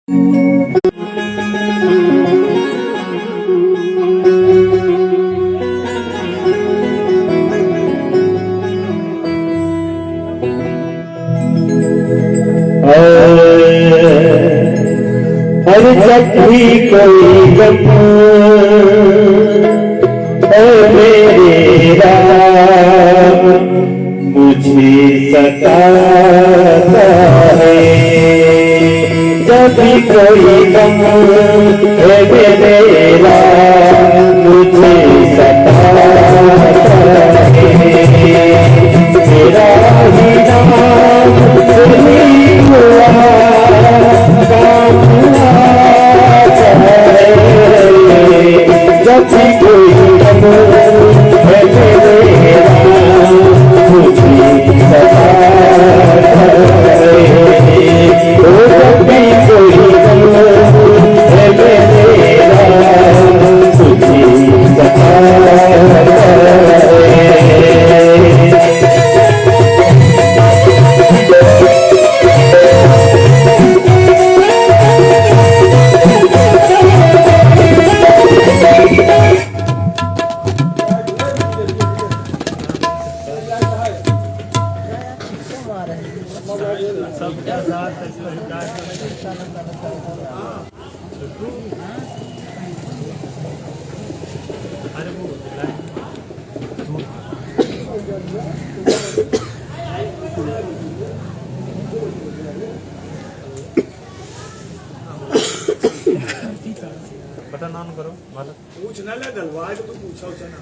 और जब भी कोई गम मेरे राम मुझे सताता है, जब भी कोई गम मेरे राम मुझे सताता है, मेरा ही नाम नहीं हुआ जब भी कोई गम है मेरे राम मुझे सताता है, जब भी कोई गम है मेरे राम मुझे सताता है। बटन ऑन करो माता पूछना ले गलवाए तो पूछा उछा ना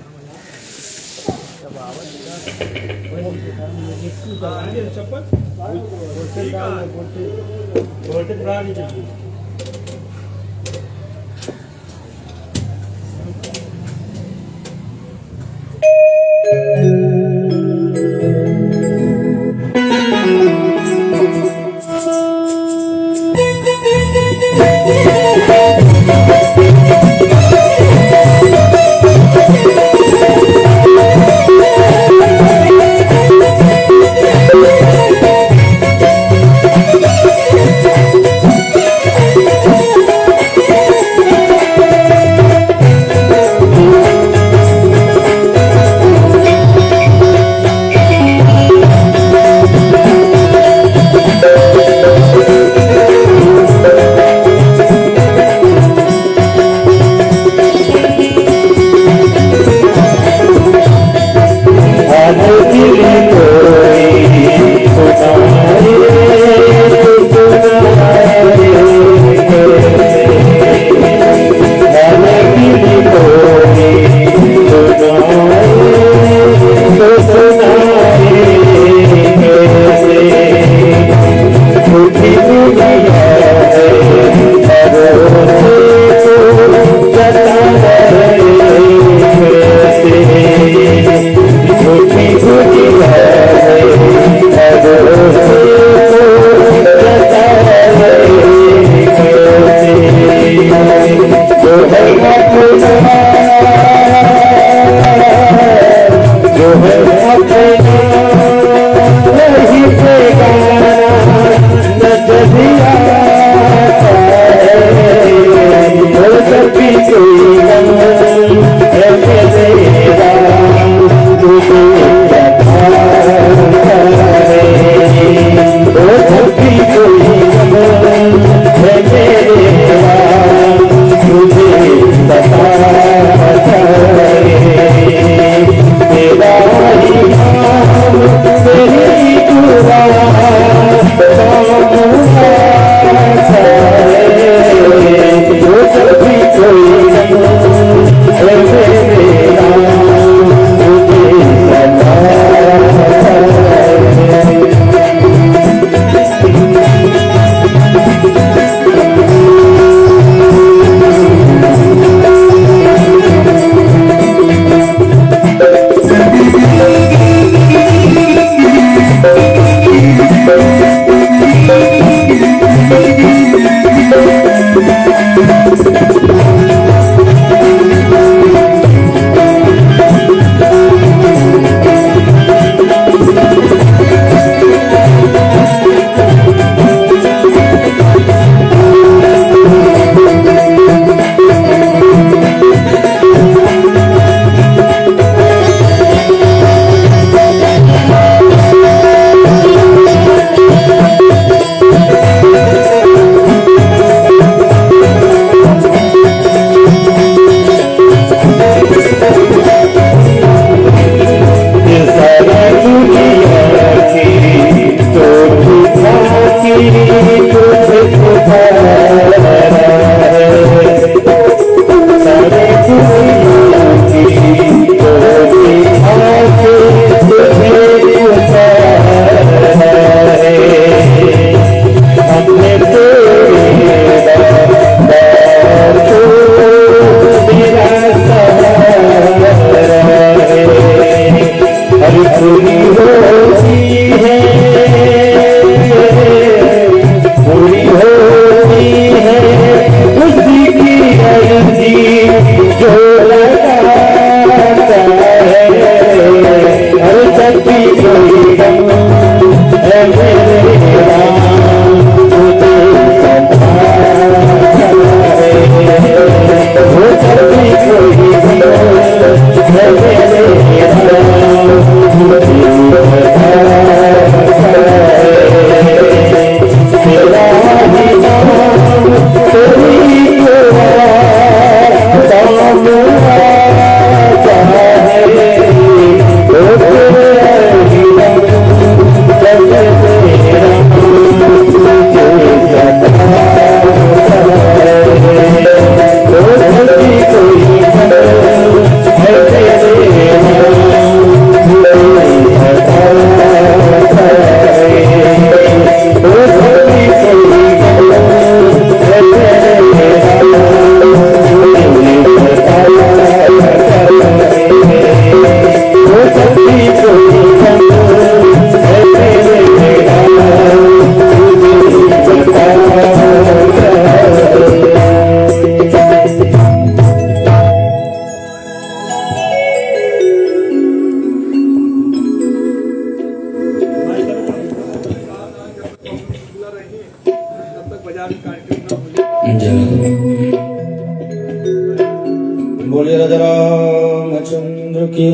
बोले राजा रामचंद्र की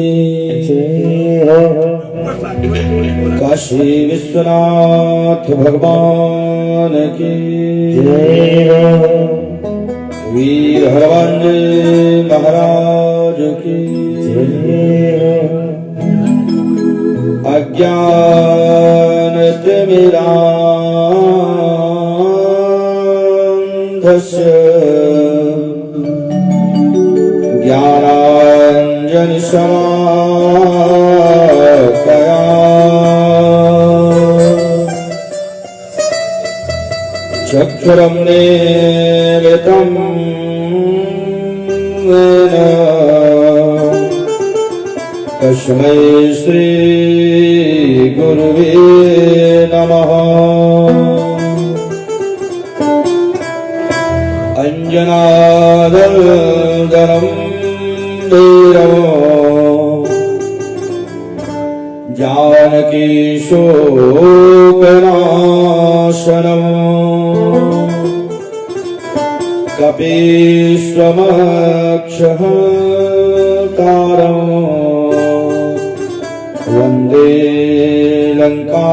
जय। काशी विश्वनाथ भगवान की जय। वीर हरवंश महाराज की जय। अज्ञान तिमिरांधस्य ज्ञानांजन शलाकया चक्षुरुन्मीलितं येन तस्मै श्री गुरुवे नमः। अंजनादलदलं वीरम् जानकी शोकनाशनम् कपीश्वमक्षः कारम् वन्दे लङ्काभयङ्करम्।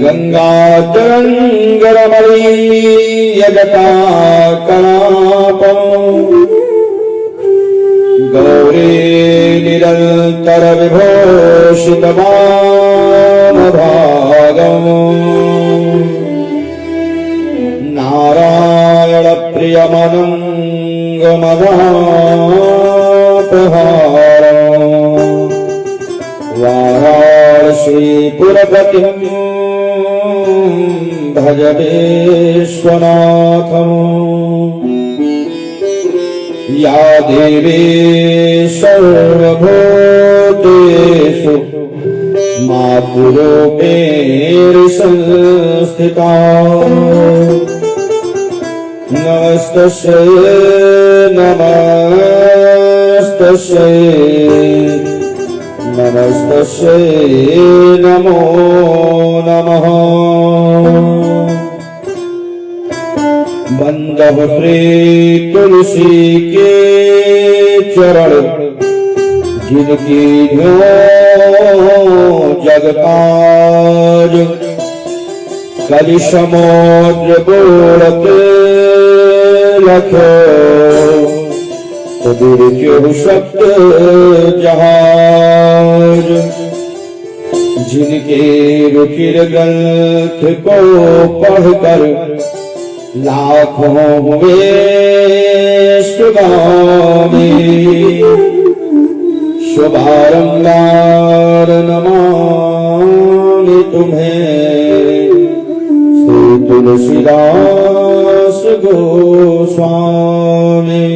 गङ्गातरङ्गरमणीयजटाकलापम् गौरी निरन्तरविभूषितवामभागम् नारायणप्रियमनङ्गमदापहारम् वाराणसीपुरपतिं भज विश्वनाथम्। या देवी सर्वभूतेषु मातृरूपेण संस्थिता नमस्तस्यै नमस्तस्यै नमस्तस्यै नमो नमः। बंदहु श्री तुलसी के चरण जिनकी जगताज कलि समुद्र बोलते लखो दुर्जो शब्द जहाज जिनके रुचिर ग्रंथ को पढ़कर लाखों हुए सुगामी शुभारंभार नमामि तुम्हें श्री तुलसीदास गोस्वामी।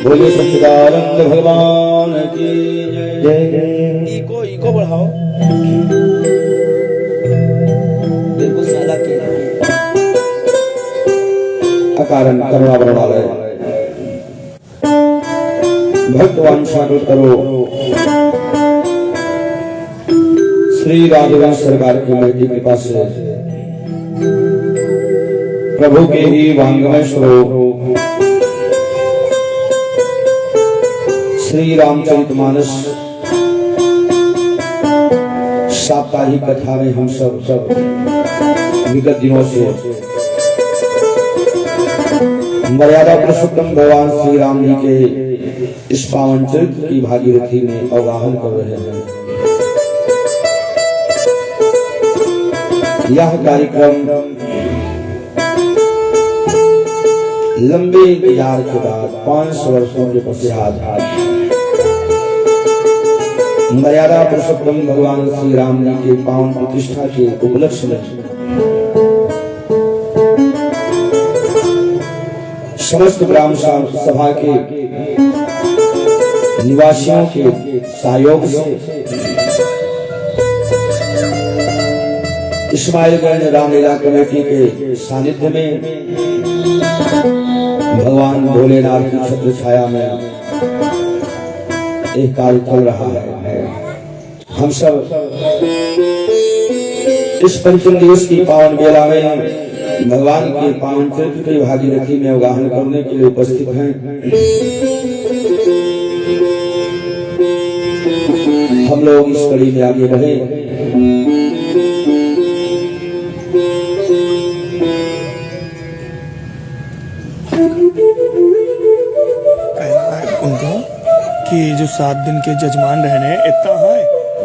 बोले सच्चिदानंद भगवान की जय। इको बढ़ाओ बिल्कुल सादा किया अकारण करुणा वर्णालय भक्तवान शांत करो। श्री राघवेंद्र सरकार की महती कृपा से प्रभु के ही वांगमय श्लोक श्री रामचरितमानस साप्ताहिक कथा में हम सब विगत दिनों से मर्यादा पुरुषोत्तम भगवान श्री राम जी के इस पावन चरित्र की भागीरथी में अवगाहन कर रहे हैं। यह कार्यक्रम लंबे इंतजार के बाद 500 वर्षों के पश्चात मर्यादा पुरुषोत्तम भगवान श्री राम जी के पावन प्रतिष्ठा के उपलक्ष्य में समस्त ग्राम सभा के निवासियों के सहयोग से इस्माइलगंज रामलीला कमेटी के सानिध्य में भगवान भोलेनाथ की छत्र छाया में एक कार्य चल रहा है। हम सब इस पंचम दिवस की पावन बेला में भगवान के पावन चरित्र की भागीरथी में अवगाहन करने के लिए उपस्थित हैं। हम लोग इस कड़ी में आगे बढ़े। कहना है उनको कि जो 7 दिन के जजमान रहने इतना है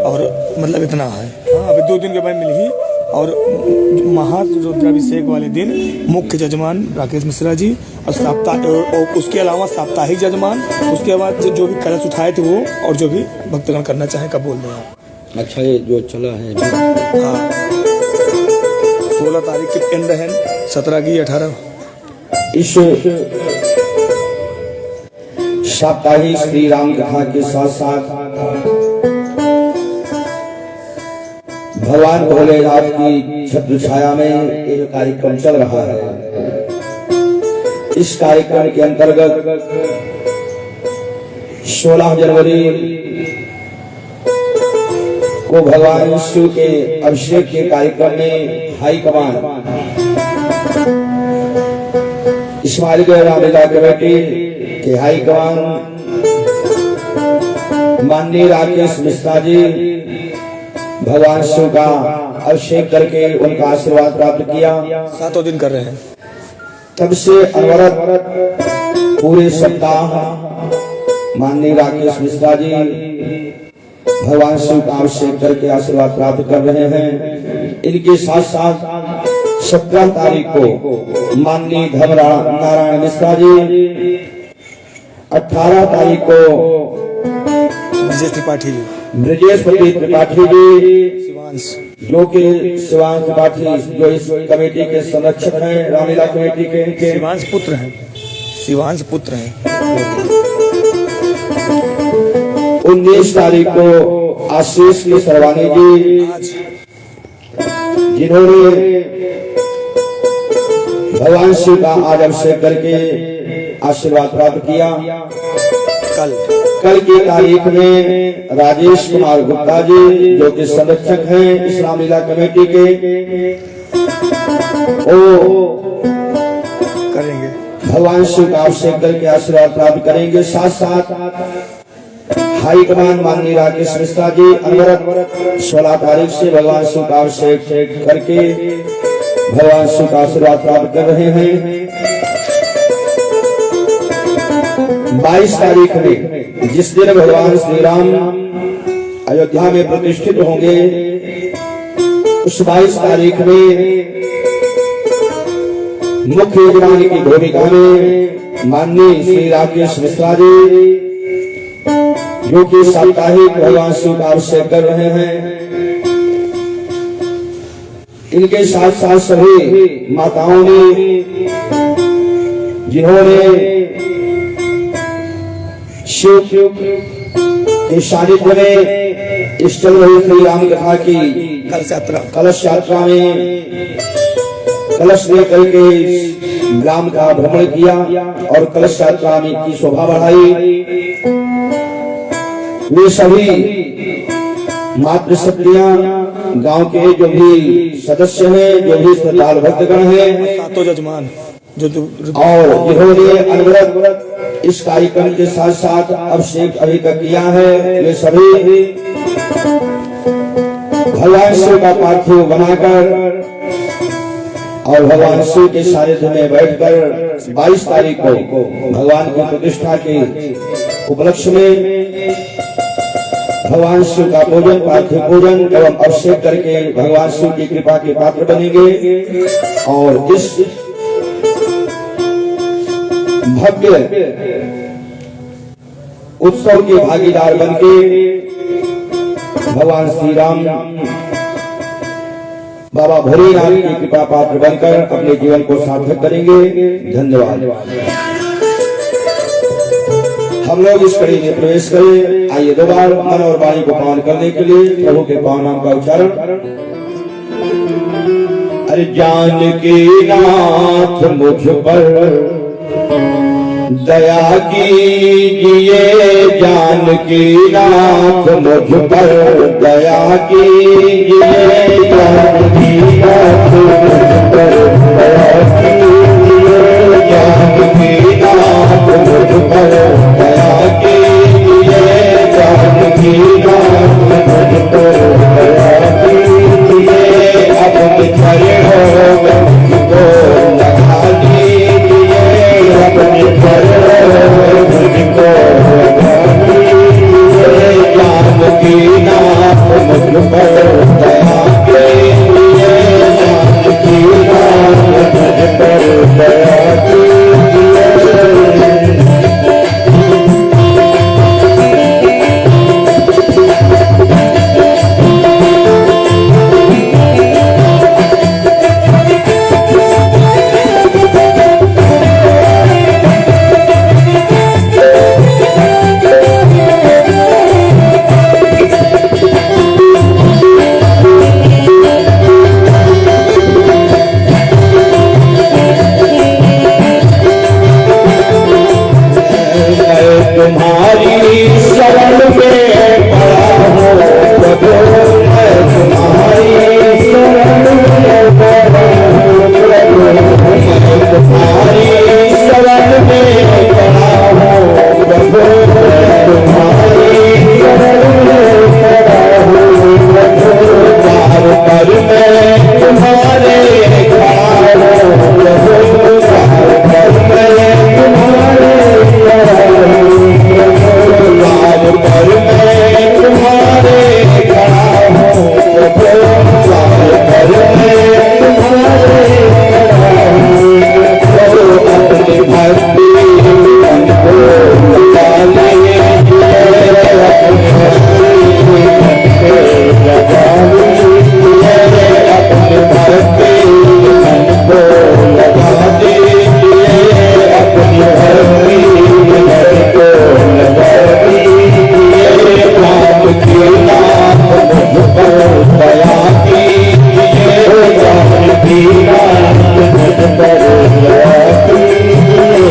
और मतलब इतना है। हाँ, अभी 2 दिन के बाद मिली और महारुद्राभिषेक वाले दिन मुख्य जजमान राकेश मिश्रा जी और और उसके अलावा साप्ताहिक जजमान, उसके बाद जो भी कलश उठाए थे वो और जो भी भक्तगण करना चाहे कब बोल दें आप। अच्छा, ये जो चला है हाँ, 16 तारीख के एंड है, 17 की 18 इस साप्ताहिक श्री राम कथा के साथ साथ भगवान भोलेनाथ की छत्र छाया में एक कार्यक्रम चल रहा है। इस कार्यक्रम के अंतर्गत 16 जनवरी को भगवान शिव के अभिषेक के कार्यक्रम में हाई कमान इस्माइलगढ़ रामलीला कमेटी के हाई कमान माननीय राकेश मिश्रा जी भगवान शिव का अभिषेक करके उनका आशीर्वाद प्राप्त किया। 7 दिन कर रहे हैं। तब से अनवरत पूरे सप्ताह माननीय राकेश मिश्रा जी भगवान शिव का अभिषेक करके आशीर्वाद प्राप्त कर रहे हैं। इनके साथ साथ 17 तारीख को माननीय धर्मरा नारायण मिश्रा जी, 18 तारीख को ब्रजेश त्रिपाठी जी, शिवांश जो कि शिवांश त्रिपाठी जो इस कमेटी के संरक्षक हैं, रामलीला कमेटी के शिवांश पुत्र हैं। 19 तारीख को आशीष के सरवानी जी, जिन्होंने भगवान शिव का आज अभिषेक करके आशीर्वाद प्राप्त किया। कल की तारीख में राजेश कुमार गुप्ता जी, जो कि संरक्षक हैं इस रामलीला कमेटी के, वो करेंगे भगवान शिव का अभिषेक करके आशीर्वाद प्राप्त करेंगे। साथ साथ हाई कमान माननीय राकेश मिश्रा जी अनवरत 16 तारीख से भगवान शिव का अभिषेक करके भगवान शिव का आशीर्वाद प्राप्त कर रहे हैं। 22 तारीख में जिस दिन भगवान श्री राम अयोध्या में प्रतिष्ठित होंगे, उस 22 तारीख में मुख्य यजमान की भूमिका में माननीय श्री राकेश मिश्रा जी, जो कि साप्ताहिक भगवान शिव का अभिषेक कर रहे हैं। इनके साथ साथ सभी माताओं ने, जिन्होंने शिव के सानिध्य में इस चल रही श्री राम कथा की कलश यात्रा में कलश लेकर के ग्राम का भ्रमण किया और कलश यात्रा में की शोभा बढ़ाई, वे सभी मातृशक्तियां, गांव के जो भी सदस्य हैं, जो भी श्रद्धालु भक्तगण हैं, 7 जजमान जो और जिन्होंने अनवरत इस कार्यक्रम के साथ साथ अभिषेक अभी तक किया है, वे सभी भगवान शिव का पार्थिव बनाकर और भगवान शिव के सानिध्य में बैठकर 22 तारीख को भगवान की प्रतिष्ठा के उपलक्ष्य में भगवान शिव का पूजन, पार्थिव पूजन एवं अभिषेक करके भगवान शिव की कृपा के पात्र बनेंगे और इस भव्य उत्सव के भागीदार बनके भगवान श्री राम बाबा भोलेनाथ की कृपा पात्र बनकर अपने जीवन को सार्थक करेंगे। धन्यवाद। हम लोग इस कड़ी में प्रवेश करें। आइए दो बार मन और वाणी को पावन करने के लिए प्रभु के पावन नाम का उच्चारण। अरे जान के नाथ मुझ पर दया कीजिए जानकी नाथ मुझ पर, दया कीजिए जानकी नाथ मुझ पर, दया कीजिए जानकी नाथ मुझ पर, दया कीजिए जानकी नाथ मुझ पर, दया कीजिए अपने चरणों में मुझको लगा दीजिए, अपने चरणों में मुझको लगा दीजिए, जानकी नाथ मुझ पर दया कीजिए, जानकी नाथ मुझ पर दया कीजिए। तुम्हारी शरण में पड़ा हूँ प्रभु, मैं तुम्हारी शरण में पड़ा हूँ प्रभु, मैं तुम्हारी शरण में पड़ा हूँ प्रभु, मैं तुम्हारी शरण में पड़ा हूँ प्रभु, द्वार पर मैं तुम्हारे खड़ा हूँ प्रभु, द्वार पर मैं तुम्हारे खड़ा हूँ, द्वार पर मैं तुम्हारे खड़ा हूँ प्रभु, द्वार पर मैं तुम्हारे खड़ा हूँ प्रभु, अपनी भक्ति हमको लगा लीजिए, अपनी भक्ति हमको लगा लीजिए, अपनी भक्ति हमको लगा दीजिए, अपनी भक्ति हमको लगा दीजिए, जानकी नाथ मुझ पर दया कीजिए, जानकी नाथ मुझ पर दया कीजिए।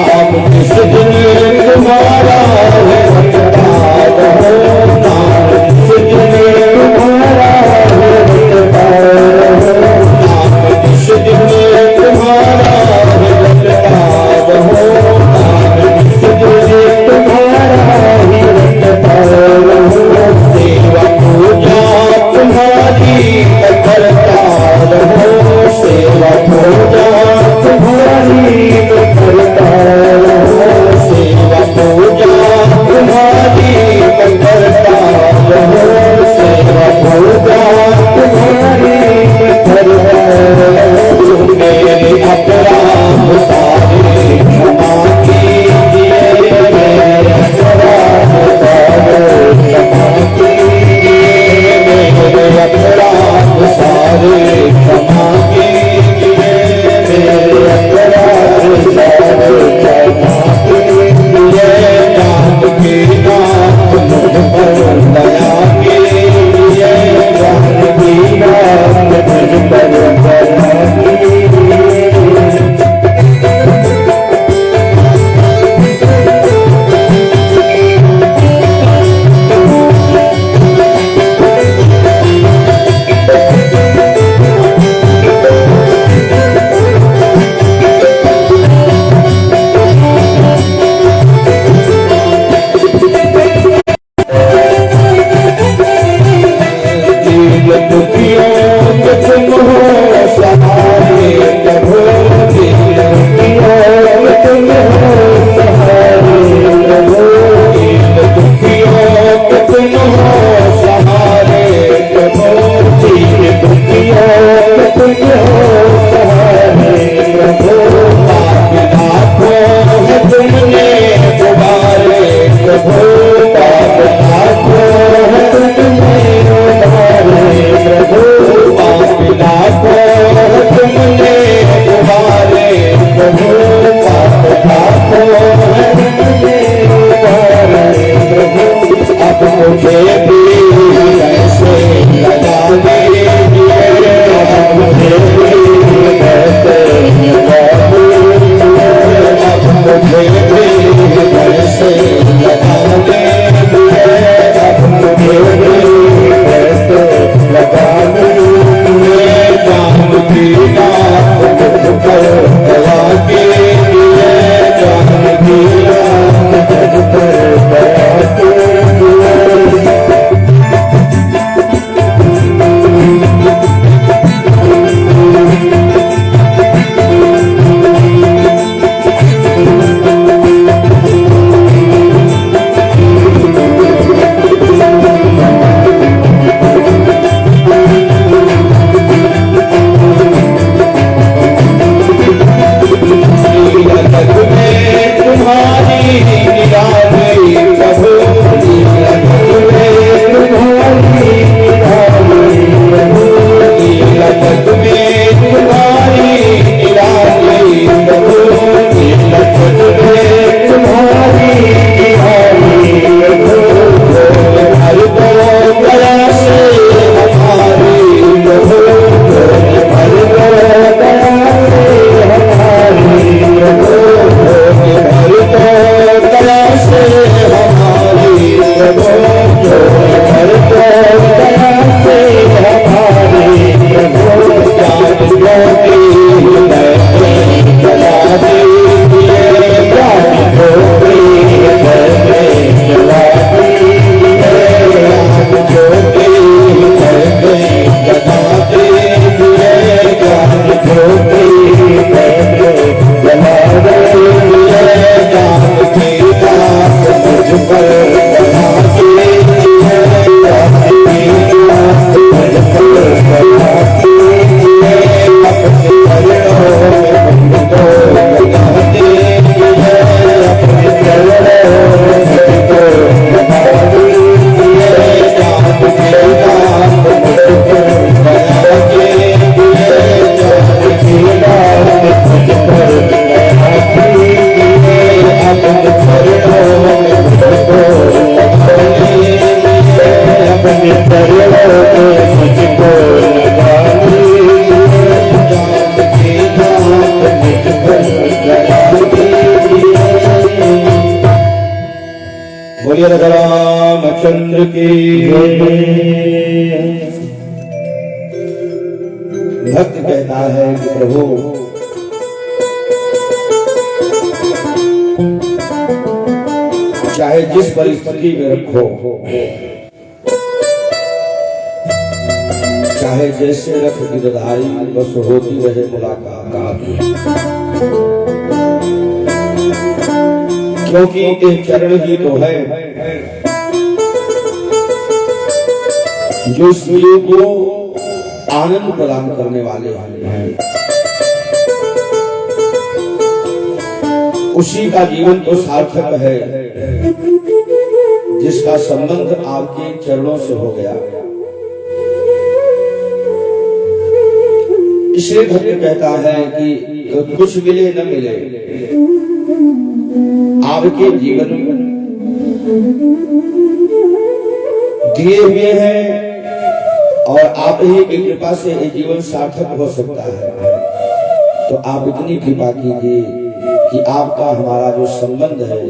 नाम किस दिन तुम्हारा है बता दो, नाम किस दिन तुम्हारा है बता दो, नाम किस दिन तुम्हारा है बता दो, नाम किस दिन तुम्हारा है बता दो, सेवा पूजा तुम्हारी करता रहो, सेवा पूजा तुम्हारी करता रहो, सेवा पूजा तुम्हारी करता रहो, सेवा पूजा तुम्हारी करता रहो, मेरे अपराध सारे क्षमा कीजिए, मेरे अपराध सारे क्षमा कीजिए, मेरे अपराध सारे क्षमा कीजिए, मेरे अपराध सारे क्षमा कीजिए, जानकी नाथ मुझ पर दया कीजिए, जानकी नाथ मुझ पर दया कीजिए। तुमने पुकारे प्रभु बोलिए रामचंद्र की भक्त कहता है कि प्रभु चाहे जिस परिस्थिति में रखो, चाहे जैसे रख गिरधारी, बस होती रहे मुलाकात, क्योंकि एक चरण ही तो है जो शिव को आनंद प्रदान करने वाले हैं। उसी का जीवन तो सार्थक है जिसका संबंध आपके चरणों से हो गया। इसलिए भक्त कहता है कि कुछ मिले न मिले, आपके जीवन में दिए हुए हैं और आप ही की कृपा से ये जीवन सार्थक हो सकता है। तो आप इतनी कृपा कीजिए कि आपका हमारा जो संबंध है,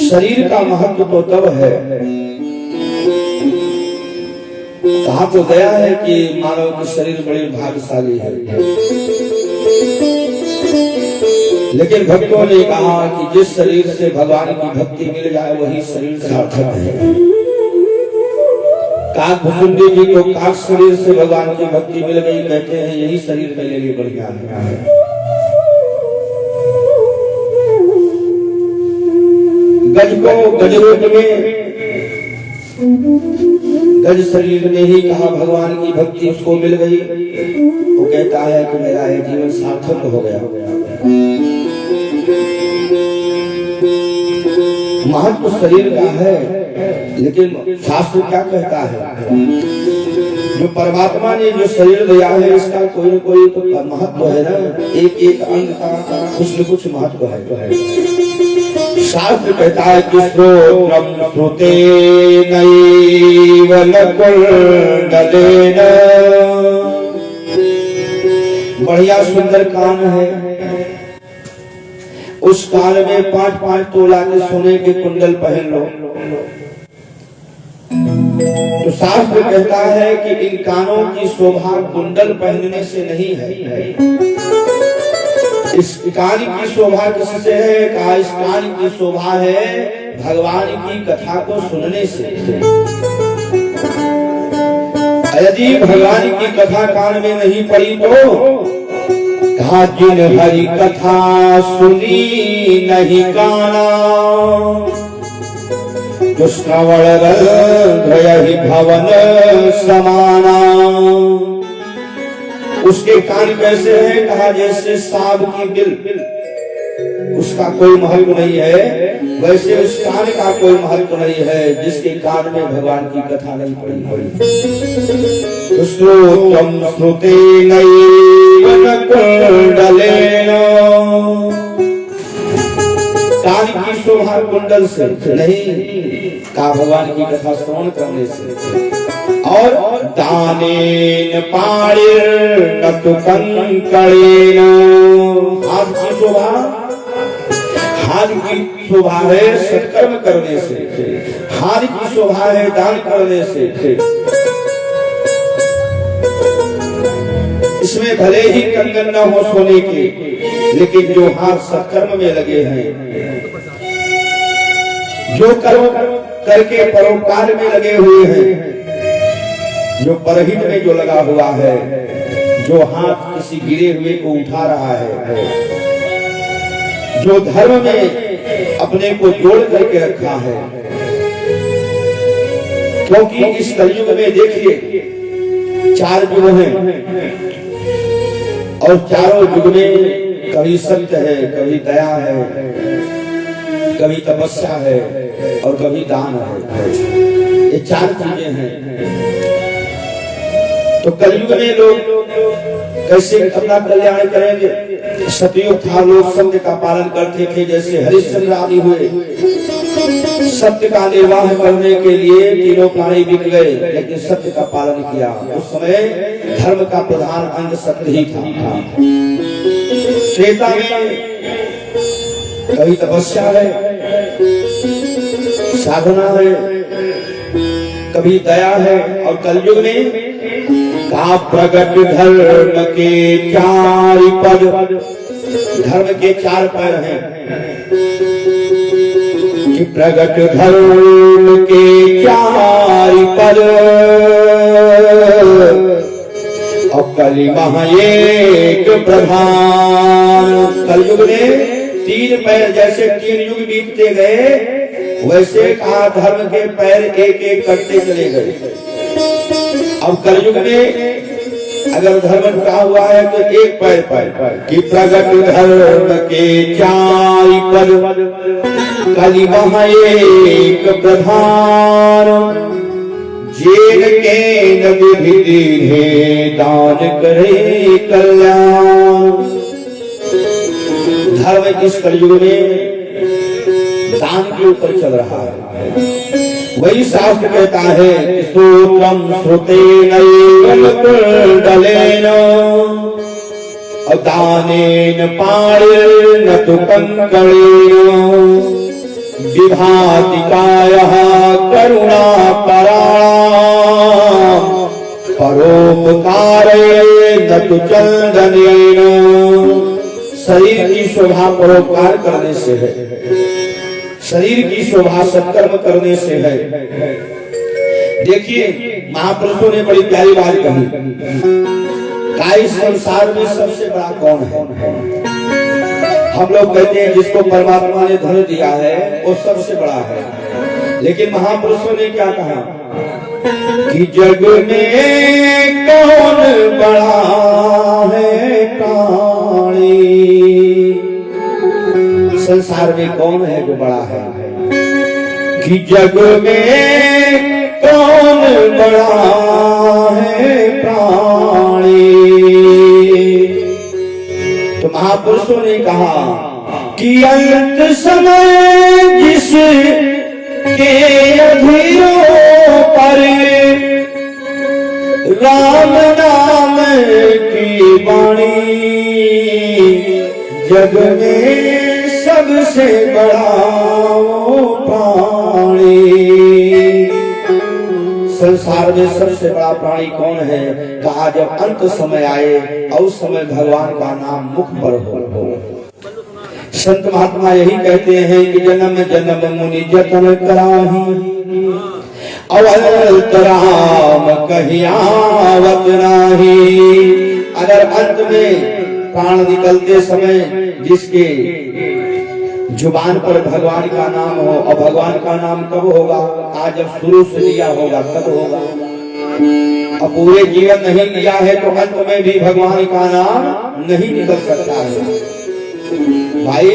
शरीर का महत्व तो तब है, कहा तो गया है कि मानव का शरीर बड़ी भाग्यशाली है, लेकिन भक्तों ने कहा कि जिस शरीर से भगवान की भक्ति मिल जाए वही शरीर सार्थक है। काक भुसुंडी जी को काक शरीर से भगवान की भक्ति मिल गई, कहते हैं यही शरीर मेरे लिए बढ़िया है। गज को गज रूप में, गज शरीर ने ही कहा भगवान की भक्ति उसको मिल गई, वो कहता है कि मेरा ये जीवन सार्थक हो गया। महत्व शरीर का है, लेकिन शास्त्र क्या कहता है, जो परमात्मा ने जो शरीर दिया है इसका कोई न कोई तो महत्व है ना, एक एक अंग का कुछ न कुछ महत्व है। शास्त्र कहता है कि श्रोत्रम श्रुते नैव नकुलदेन, बढ़िया सुंदर कान है, उस कान में 5-5 तोला के सोने के कुंडल पहन लो। तो शास्त्र कहता है कि इन कानों की शोभा कुंडल पहनने से नहीं है, इस कान की शोभा किससे है? कहा इस कान की शोभा है भगवान की कथा को सुनने से। यदि भगवान की कथा कान में नहीं पड़ी तो कहा जिन हरि कथा सुनी नहीं काना, जो श्रवण रंध्रयहि भवन समाना। उसके कान कैसे हैं? कहा जैसे सांप की बिल, उसका कोई महत्व नहीं है, वैसे उस कान का कोई महत्व नहीं है जिसके कान में भगवान की कथा नहीं पड़ी। श्रोत्रम श्रुते नैव नकुलदेन, कान की शोभा कुंडल से नहीं, का भगवान की कथा श्रवण करने से। और दानेन पाणिर नतु कंकणेन, हाथ की शोभा, हाथ की शोभा है सत्कर्म करने से, हाथ की शोभा है दान करने से। इसमें भले ही कंगन न हो सोने के, लेकिन जो हाथ सत्कर्म में लगे हैं, जो कर्म करके परोपकार में लगे हुए हैं, जो परहित में जो लगा हुआ है, जो हाथ किसी गिरे हुए को उठा रहा है, जो धर्म में अपने को जोड़ करके रखा है। क्योंकि इस कलयुग में देखिए 4 युग हैं और चारों युग में कभी सत्य है, कभी दया है, कभी तपस्या है और कभी दान है। ये 4 चीजें हैं। तो कलयुग में लोग कैसे अपना कल्याण करेंगे? सतयुग था, लोग सत्य का पालन करते थे, जैसे हरिश्चंद्र आदि हुए। सत्य का निर्वाह करने के लिए तीनों प्राणी बिक गए, लेकिन सत्य का पालन किया। उस समय धर्म का प्रधान अंग सत्य ही था। त्रेता में कभी तपस्या है, साधना है, कभी दया है, और कलयुग में का प्रगट धर्म के 4 पद। धर्म के 4 पैर हैं कि प्रगट धर्म के 4 पद और कली महा एक प्रधान। कलयुग में 3 पैर, जैसे 3 युग बीतते गए, वैसे कहा धर्म के पैर एक एक करते चले गए। अब कलयुग में अगर धर्म रुका हुआ है तो एक पैर पर कि प्रगट धर्म के 4 पद, कली महा एक प्रधान। जेल के नदी भी दान करे कल्याण। धर्म इस कलयुग में दान के ऊपर चल रहा है। वही शास्त्र कहता है, सूत्रम श्रुतेन कुंडलेन दानेन पाणिर्न तु कंकणेन विभाति कायः करुणा पराणाम् परोपकारेण तु चंदनेन। शरीर की शोभा परोपकार करने से है, शरीर की शोभा सत्कर्म करने से है। देखिए महापुरुषों ने बड़ी प्यारी बात कही, का इस संसार में सबसे बड़ा कौन है? हम लोग कहते हैं जिसको परमात्मा ने धन दिया है वो सबसे बड़ा है, लेकिन महापुरुषों ने क्या कहा कि जग में कौन बड़ा है प्राणी। संसार में कौन है जो बड़ा है? कि जग में कौन बड़ा है प्राणी। तो महापुरुषों ने कहा कि अंत समय जिस के अधीरों पर राम नाम की वाणी, जग में सबसे बड़ा वो प्राणी। संसार में सबसे बड़ा प्राणी कौन है? कहा जब अंत समय आए और उस समय भगवान का नाम मुख पर हो। संत महात्मा यही कहते हैं कि जन्म जन्म मुनि जतन कराही, अवंत राम कहीं आवत नाही। अगर अंत में प्राण निकलते समय जिसके जुबान पर भगवान का नाम हो, और भगवान का नाम कब होगा? आज जब शुरू से लिया होगा तब होगा। अब पूरे जीवन नहीं लिया है तो अंत में भी भगवान का नाम नहीं निकल सकता है। भाई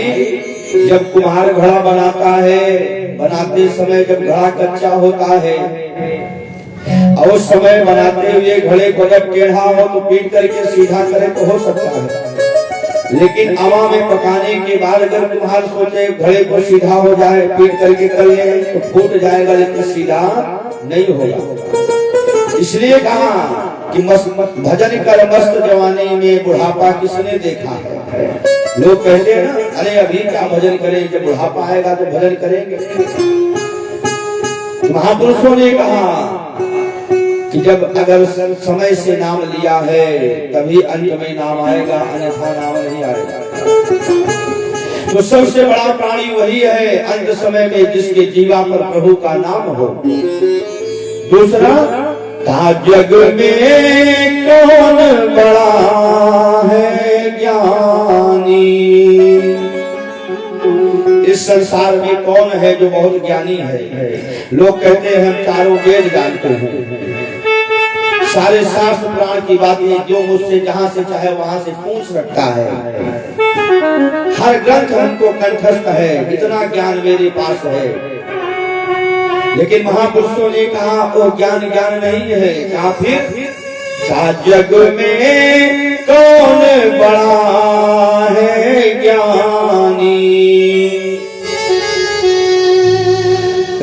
जब कुम्हार घड़ा बनाता है, बनाते समय जब घड़ा कच्चा होता है और उस समय बनाते हुए घड़े को जब टेढ़ा हो तो पीट करके सीधा करे तो हो सकता है, लेकिन अवा में पकाने के बाद अगर कुम्हार सोचे घड़े को सीधा हो जाए, पीट करके कर ले तो फूट जाएगा, लेकिन सीधा नहीं होगा। इसलिए कहा कि भजन कर मस्त जवानी में बुढ़ापा किसने देखा है। लोग कहते हैं ना, अरे अभी क्या भजन करें, जब बुढ़ापा आएगा तो भजन करेंगे। महापुरुषों ने कहा कि जब अगर समय से नाम लिया है तभी अंत में नाम आएगा, अन्यथा नाम नहीं आएगा। तो सबसे बड़ा प्राणी वही है अंत समय में जिसके जीवा पर प्रभु का नाम हो। दूसरा, था जग में कौन बड़ा है ज्ञानी, इस संसार में कौन है जो बहुत ज्ञानी है। लोग कहते हैं हम चारों वेद जानते हैं, सारे शास्त्र पुराण की बातें जो मुझसे जहां से चाहे वहां से पूछ रखता है, हर ग्रंथ हमको कंठस्थ है, इतना ज्ञान मेरे पास है। लेकिन महापुरुषों ने कहा वो ज्ञान ज्ञान नहीं है। कहा फिर, का जग में कौन बड़ा है ज्ञानी,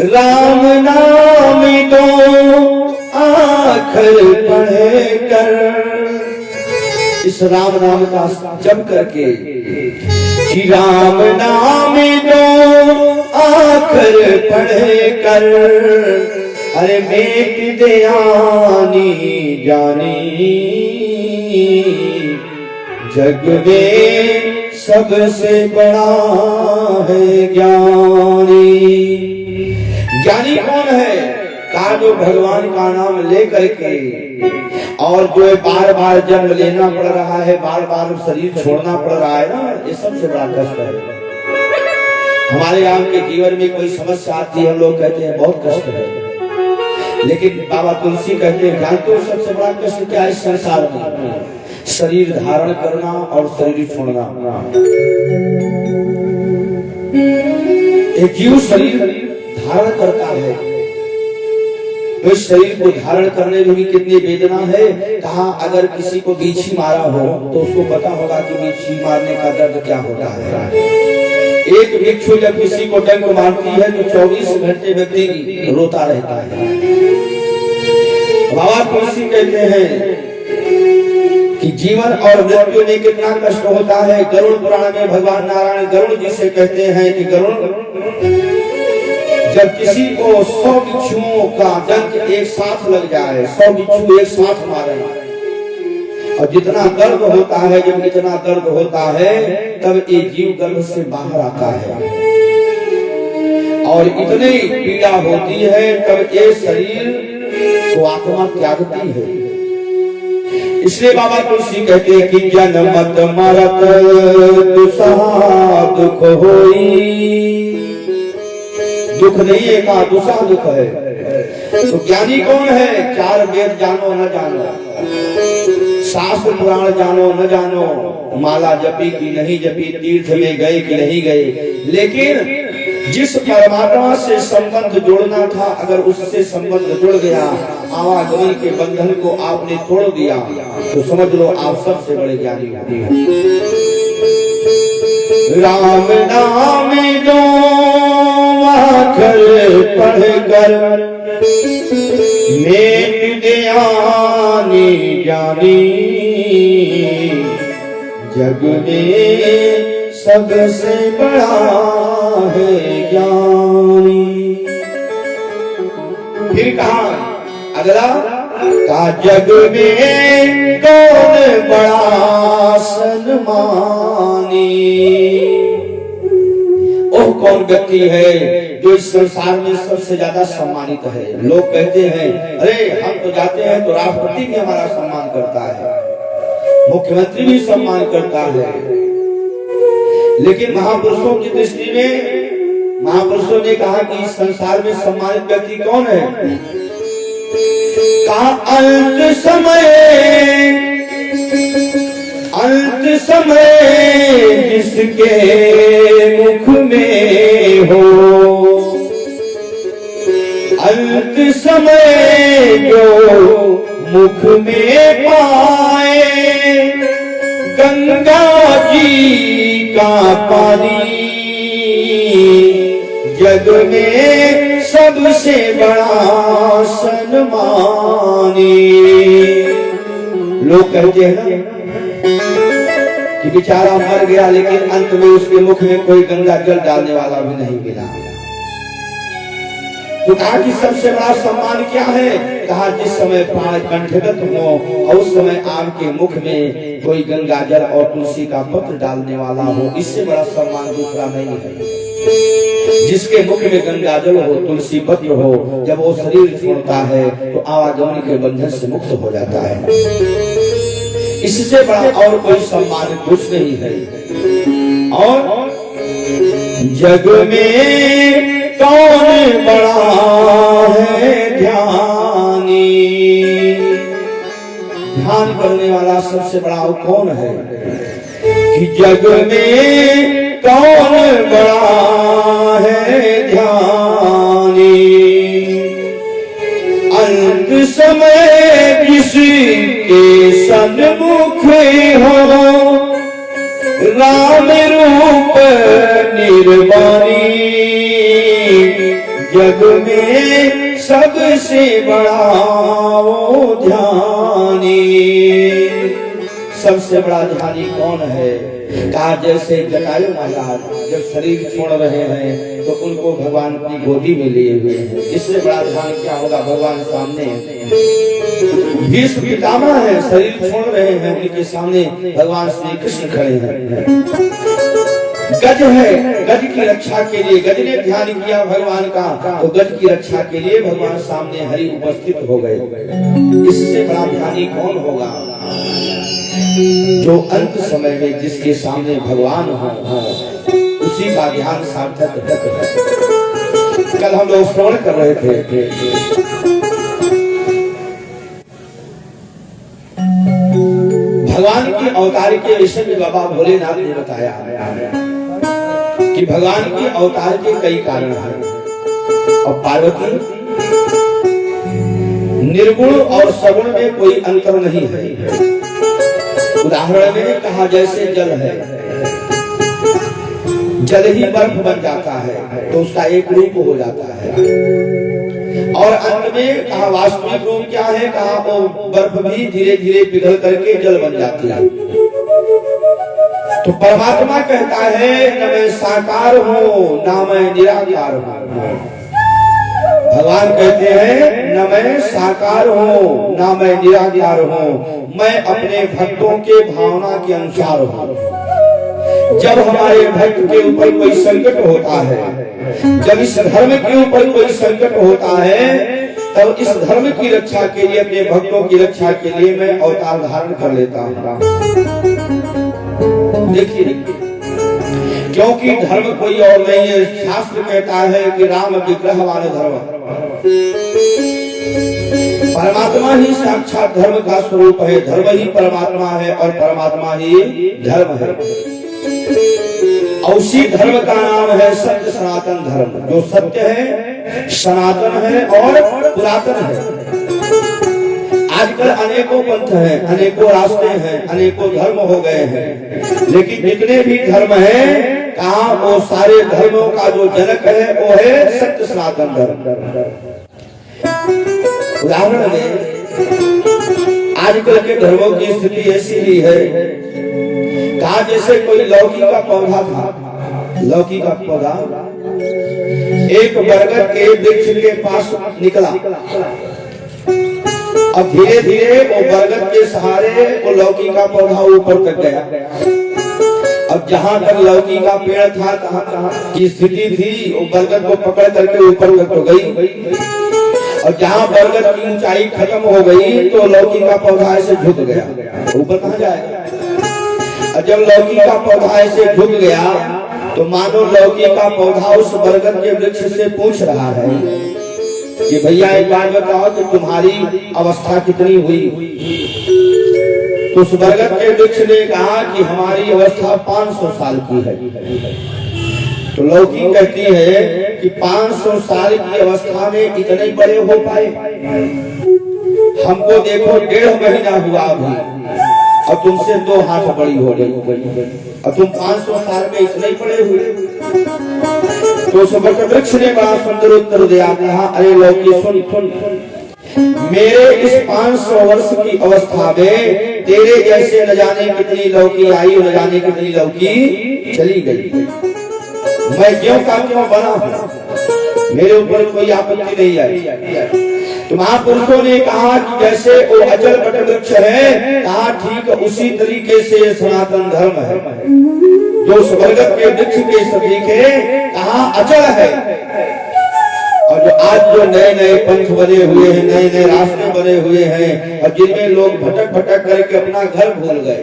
राम नाम दो आखिर पढ़े कर, इस राम नाम का जप करके कि राम नाम दो आखिर पढ़े कर, अरे मेट दयानी जानी, जग में सबसे बड़ा है ज्ञानी। ज्ञानी कौन है? का जो भगवान का नाम लेकर के, और जो बार बार जन्म लेना पड़ रहा है, बार बार शरीर छोड़ना पड़ रहा है ना, ये सबसे बड़ा कष्ट है। हमारे यहाँ के जीवन में कोई समस्या आती है, हम लोग कहते हैं बहुत कष्ट है, लेकिन बाबा तुलसी कहते हैं जानते हो सबसे बड़ा कष्ट क्या है इस संसार में? शरीर धारण करना और शरीर छोड़ना। एक जीव शरीर धारण करता है, तो इस शरीर को धारण करने में भी कितनी वेदना है। कहा अगर किसी को बीछी मारा हो तो उसको पता होगा कि बीछी मारने का दर्द क्या होता है। एक भिक्षु जब किसी को डंक मारती है तो 24 घंटे व्यक्ति रोता रहता है। बाबा तुलसी कहते हैं कि जीवन और मृत्यु में कितना कष्ट होता है। गरुड़ पुराण में भगवान नारायण गरुड़ जी से कहते हैं कि गरुड़, जब किसी को 100 बिच्छुओं का डंक एक साथ लग जाए, 100 बिच्छू एक साथ मारे, और जितना दर्द होता है, जब इतना दर्द होता है तब ये जीव गर्भ से बाहर आता है, और इतनी पीड़ा होती है तब ये शरीर को आत्मा त्यागती है। इसलिए बाबा तुलसी कहते हैं कि जन्मत मरत दुसहा दुख होई, दुख नहीं है का दूसरा दुख है। तो ज्ञानी कौन है? 4 वेद जानो न जानो, शास्त्र पुराण जानो न जानो, माला जपी की नहीं जपी, तीर्थ में गए कि नहीं गए, लेकिन जिस परमात्मा से संबंध जोड़ना था अगर उससे संबंध जुड़ गया, आवागमन के बंधन को आपने तोड़ दिया, तो समझ लो आप सबसे बड़े ज्ञानी हो। राम नाम दो आखिर पढ़ कर, मेट दयानी जानी, जग में सबसे बड़ा है ज्ञानी। फिर कहा अगला, का जग में कौन बड़ा सन्मानी, ओह कौन व्यक्ति है जो इस संसार में सबसे ज्यादा सम्मानित है। लोग कहते हैं अरे हम तो जाते हैं तो राष्ट्रपति भी हमारा सम्मान करता है, मुख्यमंत्री भी सम्मान करता है, लेकिन महापुरुषों की दृष्टि में महापुरुषों ने कहा कि इस संसार में सम्मानित व्यक्ति कौन है? का अंत समय जिसके मुख में हो, अंत समय जो मुख में पाए, गंगा जी का पानी, जग में सबसे बड़ा सन्मानी। लोग कहते हैं ना कि बेचारा मर गया लेकिन अंत में उसके मुख में कोई गंगा जल डालने वाला भी नहीं मिला। तो कहा कि सबसे बड़ा सम्मान क्या है? कहा जिस समय प्राण कंठगत हो और उस समय आपके मुख में कोई गंगा जल और तुलसी का पत्र डालने वाला हो, इससे बड़ा सम्मान दूसरा नहीं है। जिसके मुख में गंगा जल हो, तुलसी पत्र हो, जब वो शरीर छोड़ता है तो आवागमन के बंधन से मुक्त हो जाता है। इससे बड़ा और कोई सम्मान कुछ नहीं है। और जग में कौन बड़ा है ध्यानी? ध्यान करने वाला सबसे बड़ा कौन है? कि जग में कौन बड़ा है ध्यानी? अंत समय किसके सन्मुख हो, राम रूप निर्वाणी। जग में सबसे बड़ा वो ध्यानी। सबसे बड़ा ध्यानी कौन है? कहा जैसे जटायु महाराज जब शरीर छोड़ रहे हैं तो उनको भगवान की गोदी में लिए हुए हैं। इससे बड़ा ध्यान क्या होगा? भगवान सामने भीष्म पितामह है, शरीर छोड़ रहे हैं, उनके सामने भगवान श्री कृष्ण खड़े हैं। गज है, गज की रक्षा के लिए गज ने ध्यान किया भगवान का, तो गज की रक्षा के लिए भगवान सामने हरि उपस्थित हो गए। इससे बड़ा ध्यानी कौन होगा? जो अंत समय में जिसके सामने भगवान हो, उसी का ध्यान सार्थक है। कल हम लोग श्रवण कर रहे थे भगवान के अवतार के विषय में बाबा भोलेनाथ ने बताया कि भगवान के अवतार के कई कारण हैं। और पार्वती निर्गुण और सगुण में कोई अंतर नहीं है। उदाहरण में कहा जैसे जल है, जल ही बर्फ बन जाता है तो उसका एक रूप हो जाता है। और अंत में कहा वास्तविक रूप क्या है? कहा वो बर्फ भी धीरे धीरे पिघल करके जल बन जाती है। तो परमात्मा कहता है न मैं साकार हूँ ना मैं निराकार हूँ। भगवान कहते हैं न मैं साकार हूँ ना मैं निराकार हूँ, मैं अपने भक्तों के भावना के अनुसार हूँ। जब हमारे भक्त के ऊपर कोई संकट होता है, जब इस धर्म के ऊपर कोई संकट होता है, तब इस धर्म की रक्षा के लिए, अपने भक्तों की रक्षा के लिए मैं अवतार धारण कर लेता हूँ। देखिए, क्योंकि धर्म कोई और नहीं है। शास्त्र कहता है कि राम विग्रह वाले धर्म, परमात्मा ही साक्षात धर्म का स्वरूप है। धर्म ही परमात्मा है और परमात्मा ही धर्म है। और उसी धर्म का नाम है सत्य सनातन धर्म। जो सत्य है, सनातन है और पुरातन है। आजकल अनेकों पंथ हैं, अनेकों रास्ते हैं, अनेकों धर्म हो गए हैं, लेकिन जितने भी धर्म हैं, कहा वो सारे धर्मों का जो जनक है वो है सत्य सनातन धर्म। उदाहरण में आजकल के धर्मों की स्थिति ऐसी ही है। कहा जैसे कोई लौकी का पौधा था, लौकी का पौधा एक बरगद के वृक्ष के पास निकला। अब धीरे धीरे वो बरगद के सहारे वो लौकी का पौधा ऊपर तक गया। अब जहां तक लौकी का पेड़ था, कहां की स्थिति थी, वो बरगद को पकड़ करके ऊपर तक तो गई। और जहां बरगद की ऊंचाई खत्म हो गई तो लौकी का पौधा ऐसे झुक गया। ऊपर कहां जाएगा? और जब लौकी का पौधा ऐसे झुक गया तो मानो लौकी का पौधा उस बरगद के वृक्ष से पूछ रहा है कि भैया एक बात बताओ कि तुम्हारी अवस्था कितनी हुई? तो उस बरगद के वृक्ष ने कहा कि हमारी अवस्था 500 साल की है। तो लौकी कहती है कि 500 साल की अवस्था में इतने बड़े हो पाए? हमको देखो 1.5 महीना हुआ अभी और तुमसे 2 हाथ बड़ी हो गई और तुम 500 साल में इतने बड़े हुए। तो उस वृक्ष ने बड़ा सुंदर उत्तर दिया, कहा अरे लौकी सुन, मेरे इस 500 वर्ष की अवस्था में तेरे जैसे न जाने कितनी लौकी आई, न जाने कितनी लौकी चली गई। मैं क्यों का क्यों बना हूं? मेरे ऊपर कोई आपत्ति नहीं आई। तो महापुरुषों ने कहा कि जैसे वो अचल बट वृक्ष है, कहा ठीक उसी तरीके से ये सनातन धर्म है जो स्वर्ग के वृक्ष के सदृश कहा अचल है। और जो आज जो नए नए पंथ बने हुए हैं, नए नए रास्ते बने हुए हैं, और जिनमें लोग भटक भटक करके अपना घर भूल गए।